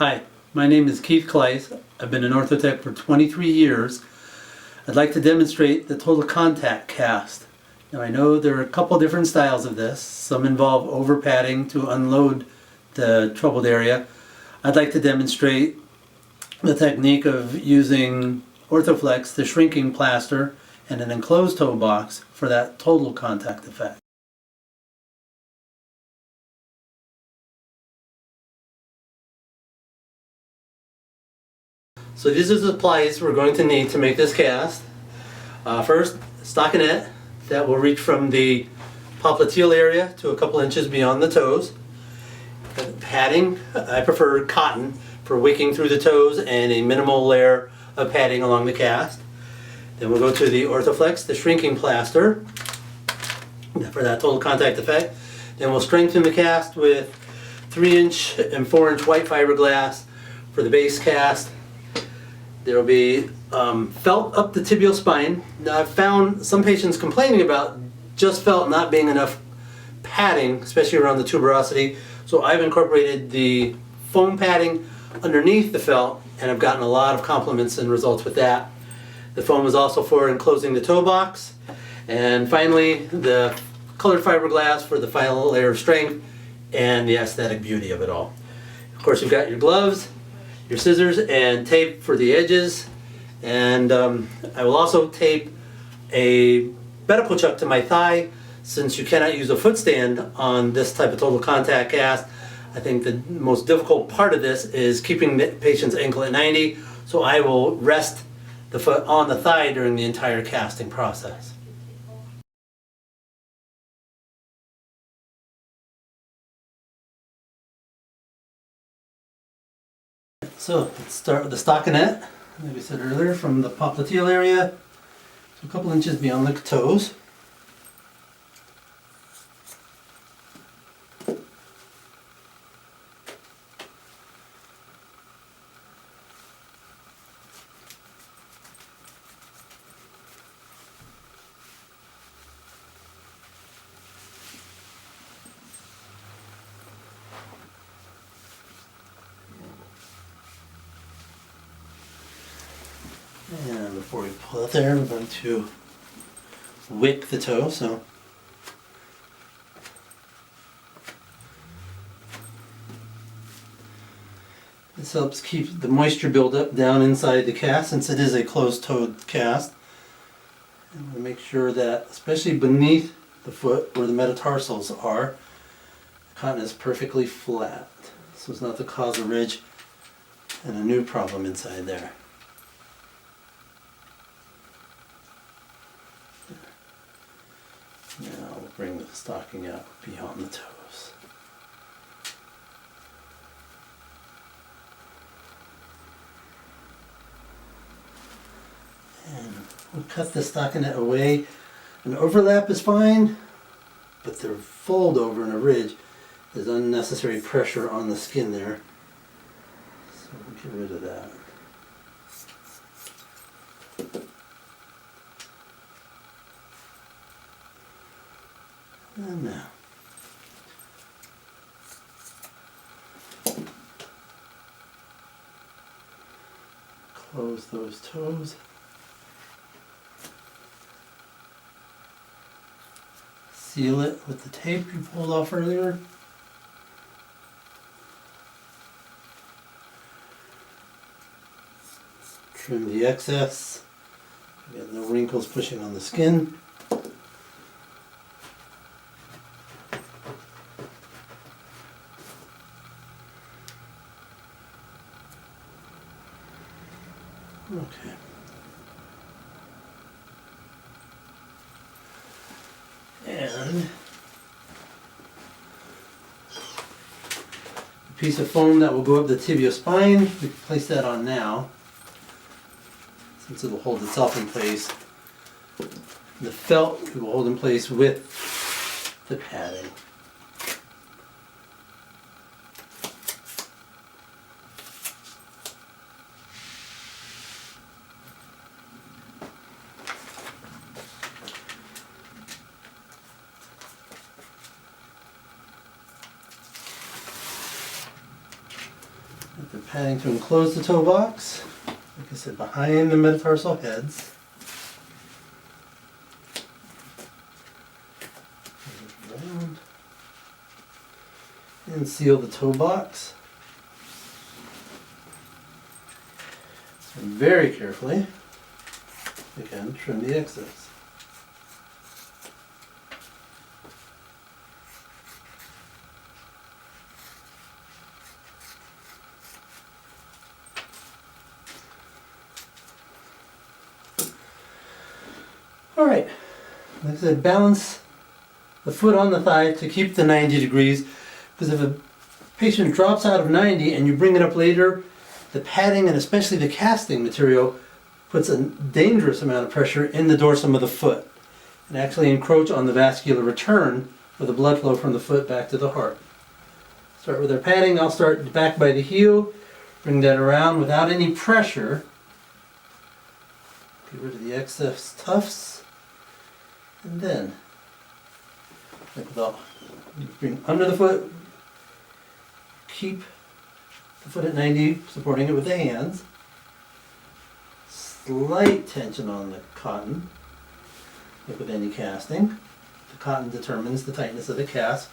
Hi, my name is Keith Kleis. I've been an orthotech for 23 years. I'd like to demonstrate the total contact cast. Now I know there are a couple different styles of this. Some involve over padding to unload the troubled area. I'd like to demonstrate the technique of using Orthoflex, the shrinking plaster, and an enclosed toe box for that total contact effect. So these are the supplies we're going to need to make this cast. First, stockinette that will reach from the popliteal area to a couple inches beyond the toes. Padding, I prefer cotton for wicking through the toes and a minimal layer of padding along the cast. Then we'll go to the Orthoflex, the shrinking plaster, for that total contact effect. Then we'll strengthen the cast with 3-inch and 4-inch white fiberglass for the base cast. There will be felt up the tibial spine. Now I've found some patients complaining about just felt not being enough padding, especially around the tuberosity. So I've incorporated the foam padding underneath the felt, and I've gotten a lot of compliments and results with that. The foam is also for enclosing the toe box. And finally, the colored fiberglass for the final layer of strength and the aesthetic beauty of it all. Of course, you've got your gloves, your scissors, and tape for the edges. And I will also tape a medical chuck to my thigh. Since you cannot use a foot stand on this type of total contact cast, I think the most difficult part of this is keeping the patient's ankle at 90, so I will rest the foot on the thigh during the entire casting process. So let's start with the stockinette, like we said earlier, from the popliteal area to a couple inches beyond the toes. And before we pull it there, we're going to wick the toe. So this helps keep the moisture buildup down inside the cast, since it is a closed-toed cast. And we make sure that, especially beneath the foot where the metatarsals are, the cotton is perfectly flat, so as not to cause a ridge and a new problem inside there. Now we'll bring the stocking out beyond the toes. And we'll cut the stockinette away. An overlap is fine, but the fold over and a ridge is unnecessary pressure on the skin there. So we'll get rid of that. And now, close those toes. Seal it with the tape you pulled off earlier. Trim the excess. Get no wrinkles pushing on the skin. Okay. And a piece of foam that will go up the tibial spine, we can place that on now, since it will hold itself in place. The felt we will hold in place with the padding. Get the padding to enclose the toe box. Like I said, behind the metatarsal heads. Around. And seal the toe box. And very carefully, again, trim the excess. Alright, like I said, balance the foot on the thigh to keep the 90 degrees, because if a patient drops out of 90 and you bring it up later, the padding and especially the casting material puts a dangerous amount of pressure in the dorsum of the foot and actually encroach on the vascular return of the blood flow from the foot back to the heart. Start with our padding. I'll start back by the heel, bring that around without any pressure. Get rid of the excess tufts, and then bring under the foot, keep the foot at 90, supporting it with the hands. Slight tension on the cotton, like with any casting. The cotton determines the tightness of the cast.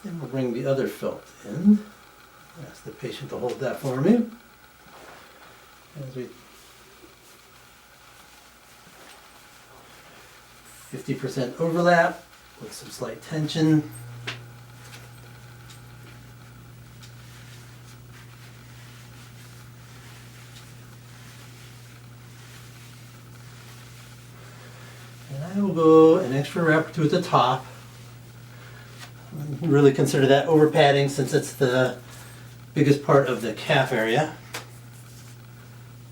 Then we'll bring the other felt in. Ask the patient to hold that for me. As we 50% overlap with some slight tension. And I will go an extra wrap or two at the top. Really consider that over padding since it's the biggest part of the calf area.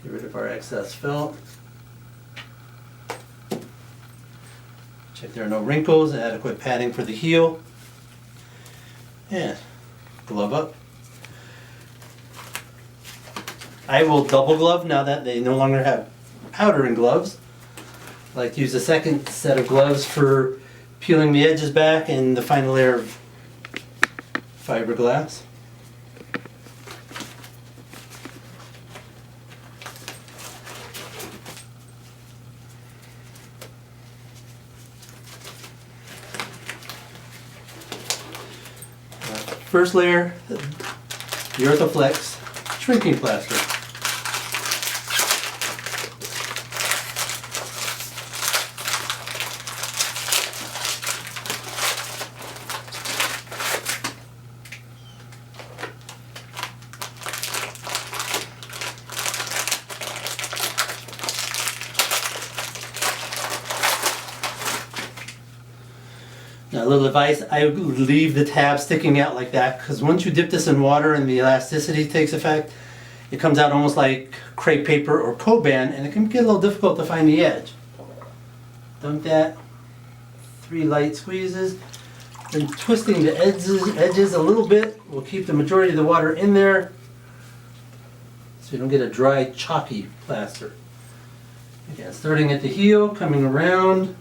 Get rid of our excess felt. Check there are no wrinkles, adequate padding for the heel. And glove up. I will double glove now that they no longer have powder in gloves. I like to use a second set of gloves for peeling the edges back and the final layer of fiberglass. First layer, the Orthoflex shrinking plaster. Now, a little advice, I would leave the tab sticking out like that, because once you dip this in water and the elasticity takes effect, it comes out almost like crepe paper or Coban, and it can get a little difficult to find the edge. Dunk that, 3 light squeezes, then twisting the edges a little bit will keep the majority of the water in there, so you don't get a dry, chalky plaster. Again, starting at the heel, coming around.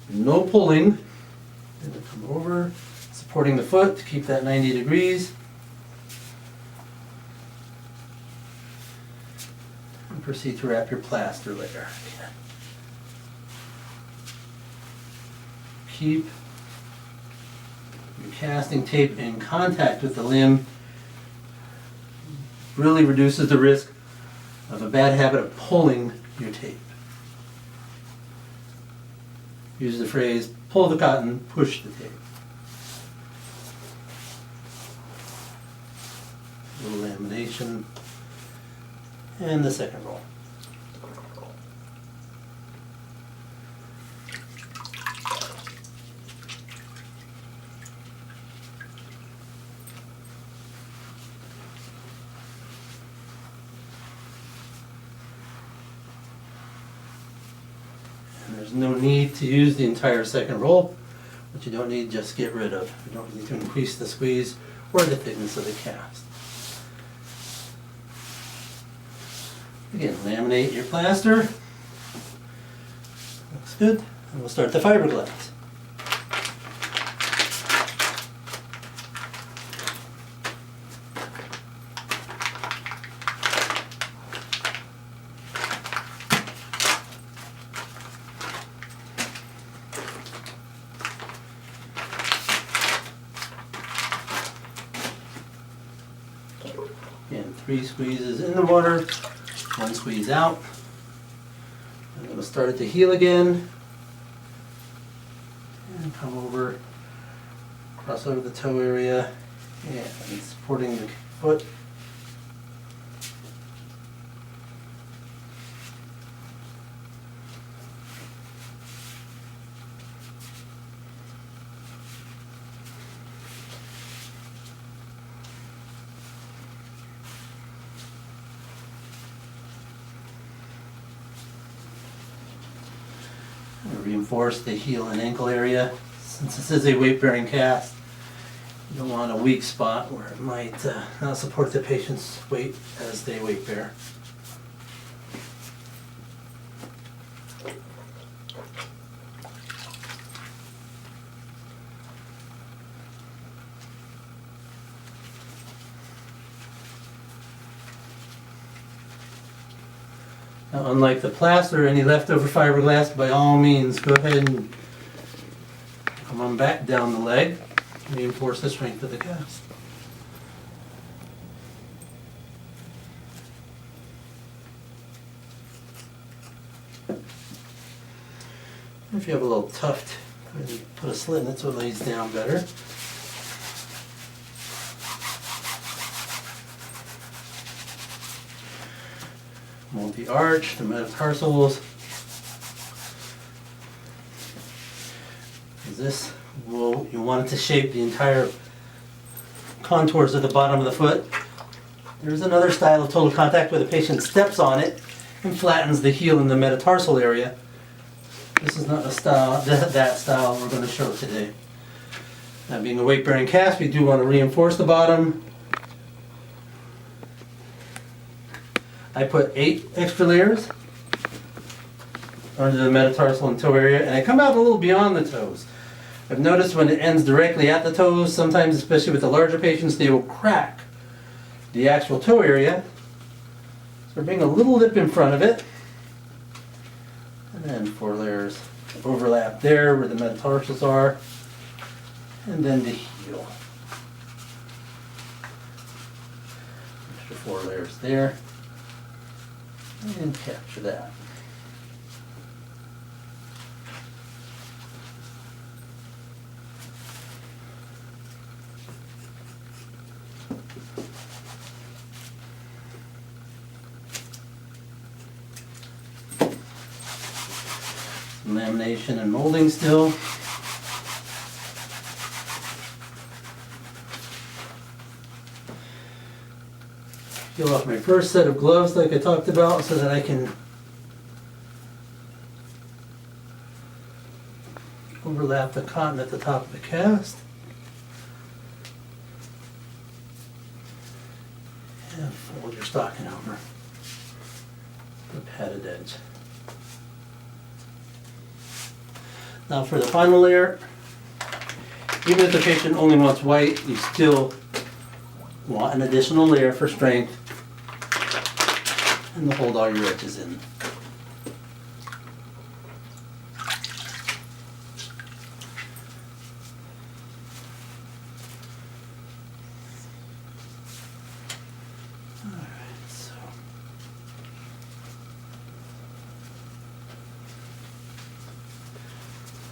No pulling, and then come over, supporting the foot to keep that 90 degrees. And proceed to wrap your plaster layer. Keep your casting tape in contact with the limb. Really reduces the risk of a bad habit of pulling your tape. Use the phrase, pull the cotton, push the tape. A little lamination. And the second roll. There's no need to use the entire second roll. What you don't need, just get rid of. You don't need to increase the squeeze or the thickness of the cast. Again, laminate your plaster. Looks good. And we'll start the fiberglass. Again, 3 squeezes in the water, 1 squeeze out. I'm going to start at the heel again and come over, cross over the toe area and supporting the foot. Reinforce the heel and ankle area. Since this is a weight-bearing cast, you don't want a weak spot where it might not support the patient's weight as they weight bear. Now, unlike the plaster, any leftover fiberglass, by all means, go ahead and come on back down the leg, reinforce the strength of the cast. If you have a little tuft, put a slit in it so it lays down better. Multi-arch, the metatarsals. You want it to shape the entire contours of the bottom of the foot. There's another style of total contact where the patient steps on it and flattens the heel in the metatarsal area. This is not a style, that style we're going to show today. Now, being a weight-bearing cast, we do want to reinforce the bottom. I put 8 extra layers under the metatarsal and toe area, and I come out a little beyond the toes. I've noticed when it ends directly at the toes, sometimes, especially with the larger patients, they will crack the actual toe area. So we're bringing a little lip in front of it, and then 4 layers overlap there where the metatarsals are, and then the heel. Extra 4 layers there. And capture that. Some lamination and molding still. Peel off my first set of gloves like I talked about so that I can overlap the cotton at the top of the cast. And fold your stocking over the padded edge. Now for the final layer, even if the patient only wants white, you still want an additional layer for strength and to hold all your edges in. Alright, so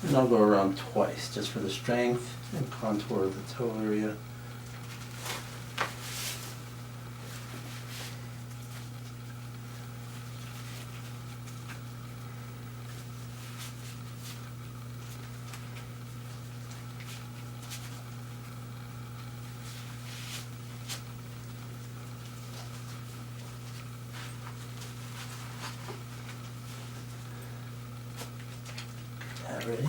and I'll go around twice just for the strength and contour of the toe area. Ready?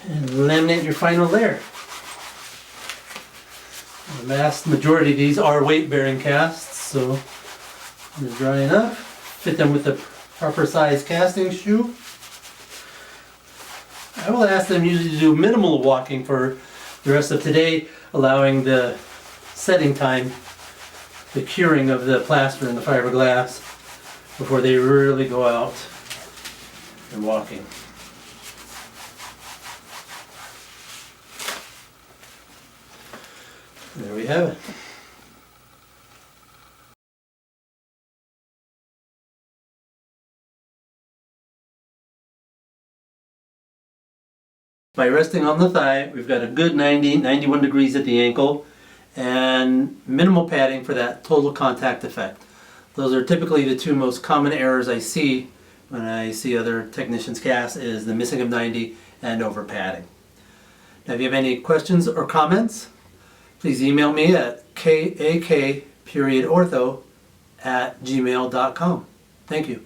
and laminate your final layer. The vast majority of these are weight-bearing casts, so they're dry enough. Fit them with the proper size casting shoe. I will ask them usually to do minimal walking for the rest of today, allowing the setting time, the curing of the plaster and the fiberglass before they really go out and walking. There we have it. By resting on the thigh, we've got a good 91 degrees at the ankle and minimal padding for that total contact effect. Those are typically the two most common errors I see when I see other technicians cast, is the missing of 90 and over padding. Now if you have any questions or comments, please email me at kak.ortho@gmail.com. Thank you.